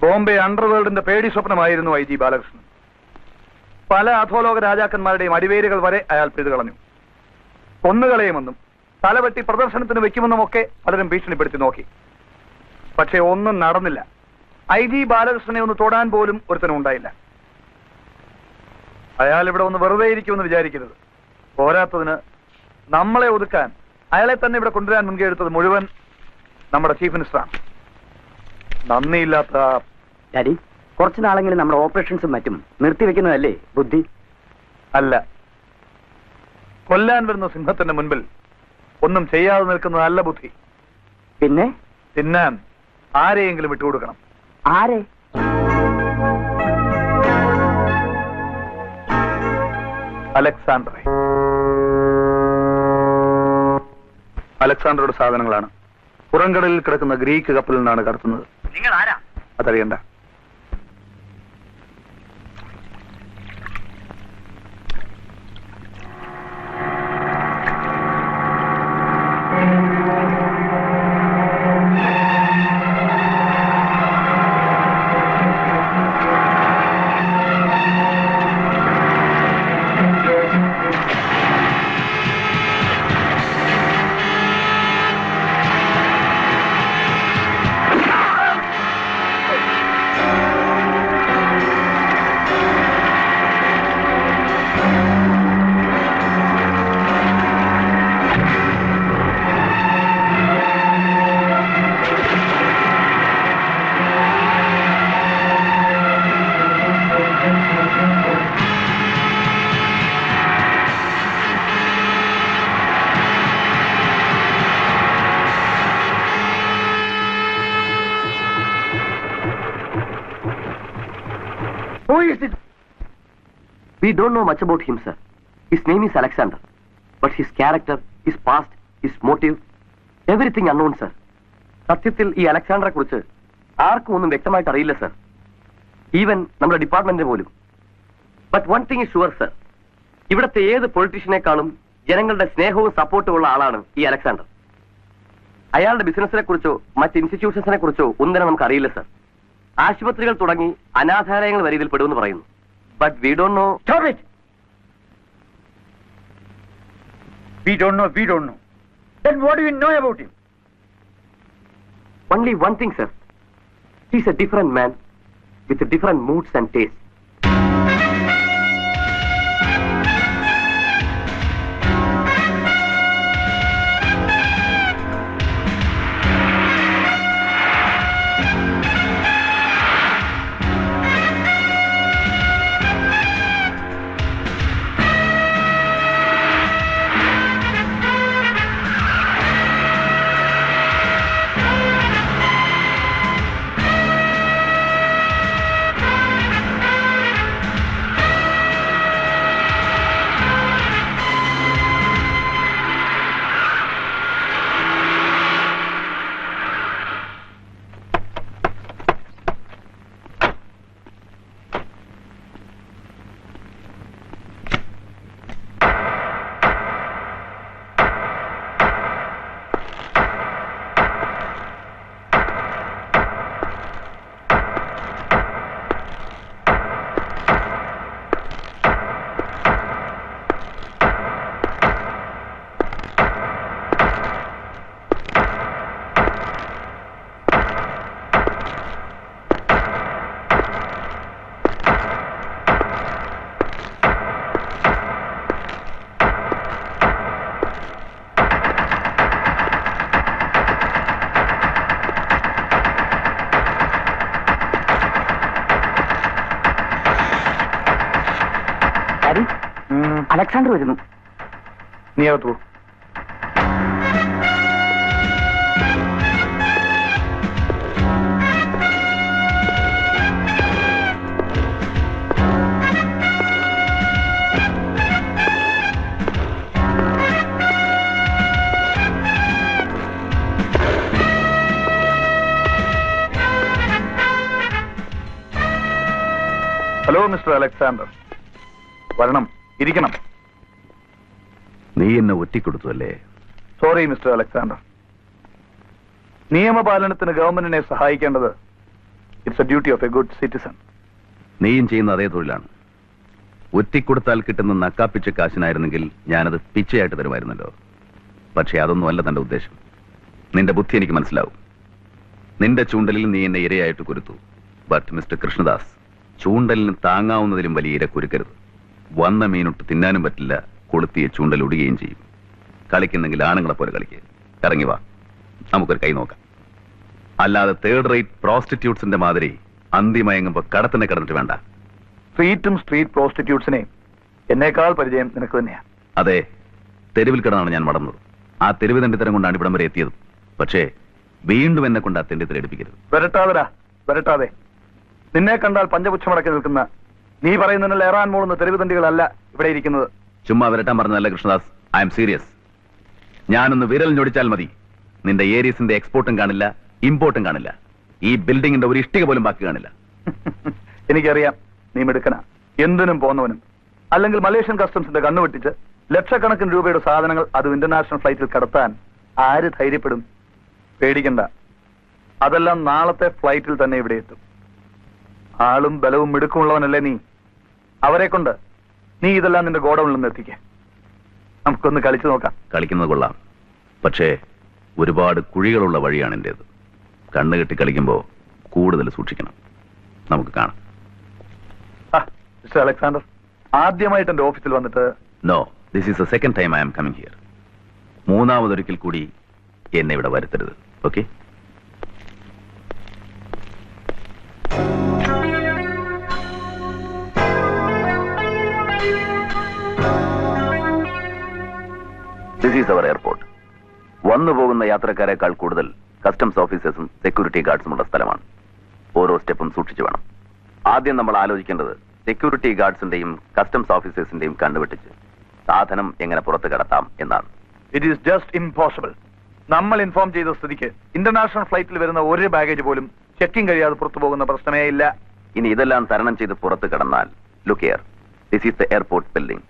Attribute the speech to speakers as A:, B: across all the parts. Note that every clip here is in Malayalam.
A: ബോംബെ അണ്ടർവേൾഡിന്റെ പേടി സ്വപ്നമായിരുന്നു IG ബാലകൃഷ്ണൻ. പല അധോലോക രാജാക്കന്മാരുടെയും അടിവേരുകൾ വരെ അയാൾ പിഴുതുകളഞ്ഞു. കൊന്നുകളയുമെന്നും തലവെട്ടി പ്രദർശനത്തിന് വെക്കുമെന്നുമൊക്കെ പലരും ഭീഷണിപ്പെടുത്തി നോക്കി. പക്ഷെ ഒന്നും നടന്നില്ല. IG ബാലകൃഷ്ണനെ ഒന്ന് തൊടാൻ പോലും ഒരുത്തനും ഉണ്ടായില്ല. അയാൾ ഇവിടെ ഒന്ന് വെറുതെ ഇരിക്കുമെന്ന് വിചാരിക്കരുത്. പോരാത്തതിന് നമ്മളെ ഒതുക്കാൻ അയാളെ തന്നെ ഇവിടെ കൊണ്ടുവരാൻ മുൻകൈ എടുത്തത് മുഴുവൻ നമ്മുടെ ചീഫ് മിനിസ്റ്ററാണ്. നന്ദിയില്ലാത്ത
B: ഡാഡി, കുറച്ചു നാളെങ്കിലും നമ്മുടെ ഓപ്പറേഷൻസും മറ്റും നിർത്തിവെക്കുന്നതല്ലേ ബുദ്ധി?
A: അല്ല, കൊല്ലാൻ വരുന്ന സിംഹത്തിന്റെ മുൻപിൽ ഒന്നും ചെയ്യാതെ നിൽക്കുന്നതല്ല ബുദ്ധി.
B: പിന്നെ
A: തിന്നാൻ ആരെയെങ്കിലും വിട്ടുകൊടുക്കണം.
B: ആരെ?
A: അലക്സാണ്ടറെ. അലക്സാണ്ടറുടെ സാധനങ്ങളാണ് പുറംകടലിൽ കിടക്കുന്ന ഗ്രീക്ക് കപ്പലിൽ നിന്നാണ് കടത്തുന്നത്.
B: നിങ്ങൾ ആരാ?
A: അതറിയണ്ട.
B: Who is it? We don't know much about him, sir. His name is Alexander. But his character, his past, his motive, everything unknown, sir. സത്യത്തിൽ ഈ അലക്സാണ്ടറെ കുറിച്ച് ആർക്കും ഒന്നും വ്യക്തമായിട്ട് അറിയില്ല, സർ. ഈവൻ നമ്മുടെ ഡിപ്പാർട്ട്മെന്റിന് പോലും. But one thing is sure, sir. ഇവിടുത്തെ ഏത് പൊളിറ്റീഷ്യനേക്കാളും ജനങ്ങളുടെ സ്നേഹവും സപ്പോർട്ടും ഉള്ള ആളാണ് ഈ അലക്സാണ്ടർ. അയാളുടെ ബിസിനസിനെ കുറിച്ചോ മറ്റ് ഇൻസ്റ്റിറ്റ്യൂഷൻസിനെ കുറിച്ചോ ഒന്നും തന്നെ നമുക്ക് അറിയില്ല, സർ. ആശുപത്രികൾ തുടങ്ങി അനാഥാലയങ്ങൾ വരെ ഇതിൽ പെടുമെന്ന് പറയുന്നു. But we don't know.
C: Stop it! We don't know. Then what do you know about him?
B: Only one thing, sir. He's a different man with different moods and tastes. Alexander വരുന്നു.
A: നീ അകത്തു പോ. ഹലോ മിസ്റ്റർ അലക്സാണ്ടർ, വരണം, ഇരിക്കണം.
D: നീ എന്നെ ഒറ്റിക്കൊടുത്തു അല്ലേ?
A: Sorry mister Alexander. നിയമപാലനത്തിന് ഗവൺമെന്റിനെ സഹായിക്കേണ്ടത് it's a duty of a good citizen.
D: നീയും ചെയ്യുന്ന അതേ തൊഴിലാണ്. ഒറ്റിക്കൊടുത്താൽ കിട്ടുന്ന നക്കാപ്പിച്ച കാശിനായിരുന്നെങ്കിൽ ഞാനത് പിച്ചയായിട്ട് തരുമായിരുന്നല്ലോ. പക്ഷേ അതൊന്നുമല്ല തന്റെ ഉദ്ദേശം. നിന്റെ ബുദ്ധി എനിക്ക് മനസ്സിലാവും. നിന്റെ ചൂണ്ടലിൽ നീ എന്നെ ഇരയായിട്ട് കുരുത്തു. ബട്ട് മിസ്റ്റർ കൃഷ്ണദാസ്, ചൂണ്ടലിന് താങ്ങാവുന്നതിലും വലിയ ഇര കുരുക്കരുത്. വന്ന മീനൊട്ട് തിന്നാനും പറ്റില്ല, കൊളുത്തിയ ചൂണ്ടൽ ഒടുകയും ചെയ്യും. കളിക്കുന്നെങ്കിൽ ആണുങ്ങളെ പോലെ കളിക്കുക. ഇറങ്ങി വാ, നമുക്കൊരു കൈ നോക്കാം. അല്ലാതെ തേർഡ് റേറ്റ് പ്രോസ്റ്റിറ്റ്യൂട്ട്സിന്റെ മാതിരി അന്തിമയങ്ങുമ്പോ കടത്തിനെ കിടന്നിട്ട് വേണ്ട.
A: സ്ട്രീറ്റും സ്ട്രീറ്റ് പ്രോസ്റ്റിറ്റ്യൂട്ട്സിനെയും എന്നേക്കാൾ പരിചയം നിനക്ക് തന്നെയാണ്.
D: അതെ, തെരുവിൽ കിടന്നാണ് ഞാൻ മടന്നത്. ആ തെരുവ് തെണ്ടിത്തരം കൊണ്ടാണ് ഇവിടം വരെ എത്തിയത്. പക്ഷേ വീണ്ടും എന്നെ കൊണ്ട് ആ തെണ്ടിത്തരം എടുപ്പിക്കരുത്.
A: വരട്ടാതെടാ, വരട്ടാതെ. നിന്നെ കണ്ടാൽ പഞ്ചപുച്ഛമടക്കി നിൽക്കുന്ന, നീ പറയുന്നതിനുള്ള ഏറാൻ മൂളുന്ന തെരുവ് തണ്ടികളല്ല ഇവിടെ ഇരിക്കുന്നത്.
D: ചുമ്മാ വരട്ടാൻ പറഞ്ഞതല്ല കൃഷ്ണദാസ്, ഐ എം സീരിയസ്. ഞാനൊന്ന് വിരൽ ഞൊടിച്ചാൽ മതി, നിന്റെ ഏരീസിന്റെ എക്സ്പോർട്ടും കാണില്ല, ഇമ്പോർട്ടും കാണില്ല. ഈ ബിൽഡിങ്ങിന്റെ ഒരു ഇഷ്ടിക പോലും ബാക്കി കാണില്ല.
A: എനിക്കറിയാം, നീ മിടുക്കനാ, എന്തിനും പോന്നവനും. അല്ലെങ്കിൽ മലേഷ്യൻ കസ്റ്റംസിന്റെ കണ്ണുവെട്ടിച്ച് ലക്ഷക്കണക്കിന് രൂപയുടെ സാധനങ്ങൾ അത് ഇന്റർനാഷണൽ ഫ്ലൈറ്റിൽ കടത്താൻ ആര് ധൈര്യപ്പെടും? പേടിക്കണ്ട, അതെല്ലാം നാളത്തെ ഫ്ലൈറ്റിൽ തന്നെ ഇവിടെ എത്തും. ആളും ബലവും മിടുക്കുമുള്ളവനല്ലേ നീ. അവരെ കൊണ്ട് നീ ഇതെല്ലാം നിന്റെ ഗോഡൌണിൽ നിന്ന് എത്തിക്കേ. നമുക്കൊന്ന് കളിച്ചു നോക്കാം.
D: കളിക്കുന്നത് കൊള്ളാം, പക്ഷേ ഒരുപാട് കുഴികളുള്ള വഴിയാണ് എന്റേത്. കണ്ണുകെട്ടി കളിക്കുമ്പോൾ കൂടുതൽ സൂക്ഷിക്കണം. നമുക്ക് കാണാം.
A: മിസ്റ്റർ അലക്സാണ്ടർ, ആദ്യമായിട്ട് എന്റെ ഓഫീസിൽ വന്നിട്ട്.
D: No, this is the second time I am coming here. മൂന്നാമതൊരിക്കൽ കൂടി എന്നെ ഇവിടെ വരുത്തരുത്. Okay? This is our airport. വന്നു പോകുന്ന യാത്രക്കാരെക്കാൾ കൂടുതൽ കസ്റ്റംസ് ഓഫീസേഴ്സും സെക്യൂരിറ്റി ഗാർഡ്സുമുള്ള സ്ഥലമാണ്. ഓരോ സ്റ്റെപ്പും സൂക്ഷിച്ചു വേണം. ആദ്യം നമ്മൾ ആലോചിക്കേണ്ടത് സെക്യൂരിറ്റി ഗാർഡ്സിന്റെയും കസ്റ്റംസ് ഓഫീസേഴ്സിന്റെയും കണ്ണുവെട്ടിച്ച് സാധനം എങ്ങനെ പുറത്ത് കടത്താം എന്നാണ്.
A: It is just impossible. നമ്മൾ ഇൻഫോം ചെയ്ത സ്ഥിതിക്ക് ഇന്റർനാഷണൽ ഫ്ലൈറ്റിൽ വരുന്ന ഒരു ബാഗേജ് പോലും ചെക്കിംഗ് കഴിയാതെ പുറത്തു പോകുന്ന പ്രശ്നമേ ഇല്ല.
D: ഇനി ഇതെല്ലാം തരണം ചെയ്ത് പുറത്ത് കടന്നാൽ, look here, this is the airport building.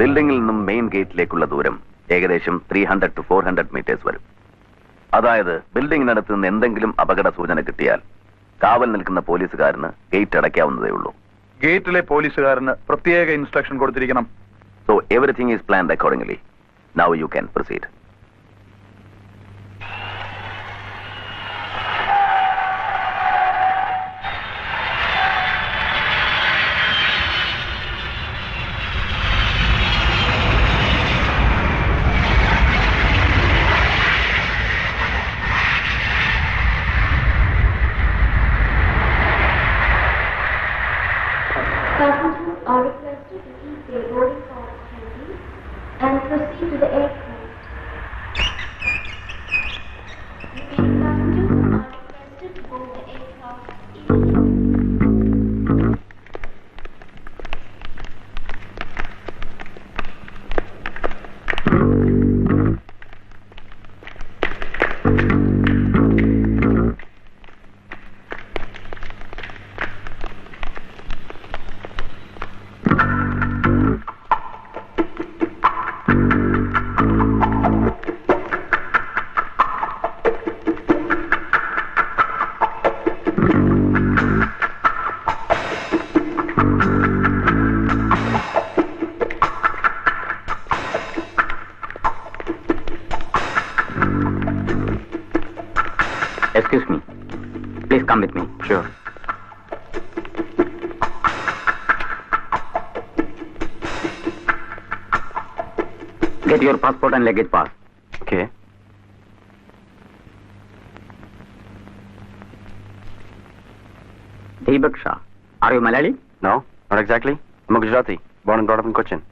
D: ബിൽഡിംഗിൽ നിന്നും മെയിൻ ഗേറ്റിലേക്കുള്ള ദൂരം ഏകദേശം 300 to 400 മീറ്റേഴ്സ് വരും. അതായത് ബിൽഡിംഗിനടുത്ത് നിന്ന് എന്തെങ്കിലും അപകട സൂചന കിട്ടിയാൽ കാവൽ നിൽക്കുന്ന പോലീസുകാരന് ഗേറ്റ് അടയ്ക്കാവുന്നതേ ഉള്ളൂ.
A: ഗേറ്റിലെ പോലീസുകാരന് പ്രത്യേക ഇൻസ്ട്രക്ഷൻ കൊടുത്തിരിക്കണം.
D: So everything is planned accordingly. Now you can proceed.
E: Passengers are requested to keep their boarding pass handy and proceed to the aircraft. Remaining passengers are requested to board the aircraft immediately.
B: Excuse me. Please come with me. Sure. Get your passport and luggage pass. Okay. Deepak Shah. Are you Malayali?
F: No, not exactly. I'm a Gujarati, born and brought up in Cochin.